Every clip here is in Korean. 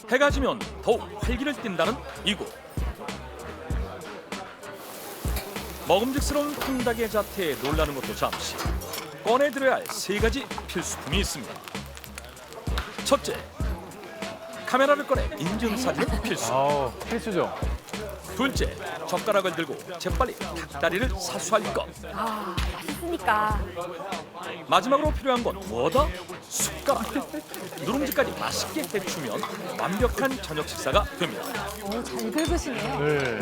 해가 지면 더욱 활기를 띈다는 이곳. 먹음직스러운 통닭의 자태에 놀라는 것도 잠시. 꺼내들어야 할 세 가지 필수품이 있습니다. 첫째, 카메라를 꺼내 인증사진은 필수. 필수죠. 둘째, 젓가락을 들고 재빨리 닭다리를 사수할 것. 아, 맛있으니까. 마지막으로 필요한 건 뭐다? 숟가락. 누룽지까지 맛있게 해주면 완벽한 저녁 식사가 됩니다. 오, 잘 긁으시네요. 네.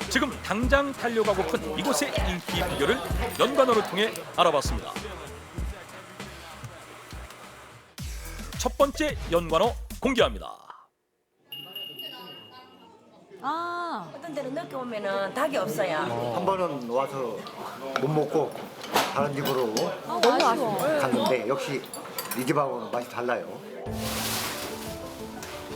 지금 당장 달려가고픈 이곳의 인기 비결을 연관어를 통해 알아봤습니다. 첫 번째 연관어 공개합니다. 아, 어떤 데는 늦게 오면은 닭이 없어요. 한 번은 와서 못 먹고 다른 집으로 너무 아쉬워. 갔는데 역시 이 집하고는 맛이 달라요.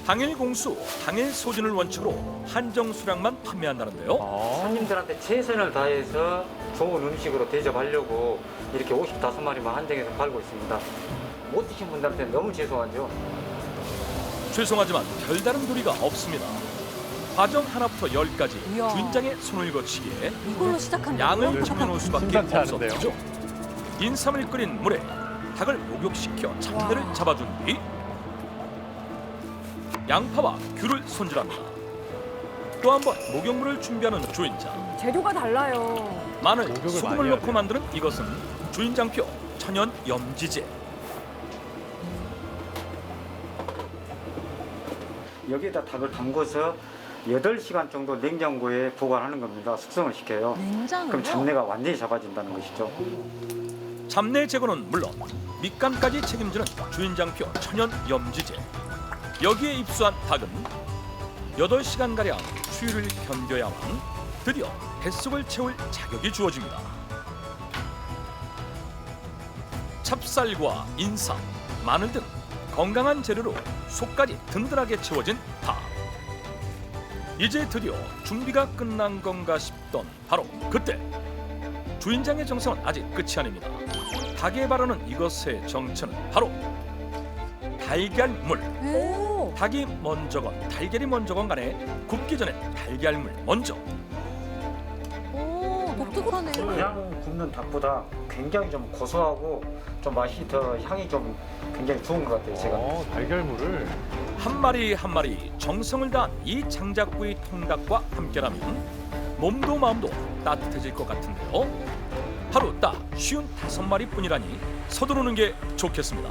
당일 공수, 당일 소진을 원칙으로 한정 수량만 판매한다는데요. 손님들한테 최선을 다해서 좋은 음식으로 대접하려고 이렇게 55마리만 한정해서 팔고 있습니다. 못 드신 분들한테 너무 죄송하죠. 죄송하지만 별다른 도리가 없습니다. 과정 하나부터 10까지 이야. 주인장의 손을 거치기에 이걸로 시작한다고요? 양을 준비해놓을 수밖에 심상치 않은데요? 없었죠. 인삼을 끓인 물에 닭을 목욕시켜 잡내를 와. 잡아준 뒤 양파와 귤을 손질합니다. 또 한 번 목욕물을 준비하는 주인장. 재료가 달라요. 마늘, 목욕을 많이 소금을 해야 넣고 돼요. 만드는 이것은 주인장표 천연 염지제. 여기에다 닭을 담궈서 8시간 정도 냉장고에 보관하는 겁니다. 숙성을 시켜요. 냉장고요? 그럼 잡내가 완전히 잡아진다는 것이죠. 잡내 제거는 물론 밑간까지 책임지는 주인장표 천연 염지제. 여기에 입수한 닭은 8시간가량 추위를 견뎌야만 드디어 뱃속을 채울 자격이 주어집니다. 찹쌀과 인삼, 마늘 등 건강한 재료로 속까지 든든하게 채워진 닭. 이제 드디어 준비가 끝난 건가 싶던 바로 그때. 주인장의 정성은 아직 끝이 아닙니다. 닭에 바르는 이것의 정체는 바로 달걀물. 오, 닭이 먼저건 달걀이 먼저건 간에 굽기 전에 달걀물 먼저. 오, 독특하네. 그냥 굽는 닭보다 굉장히 좀 고소하고 좀 맛이 더 향이 좀 굉장히 좋은 것 같아요. 제가. 달걀물을. 한 마리 한 마리 정성을 다한 이 장작구이 통닭과 함께라면 몸도 마음도 따뜻해질 것 같은데요. 하루 딱 쉬운 5마리뿐이라니 서두르는 게 좋겠습니다.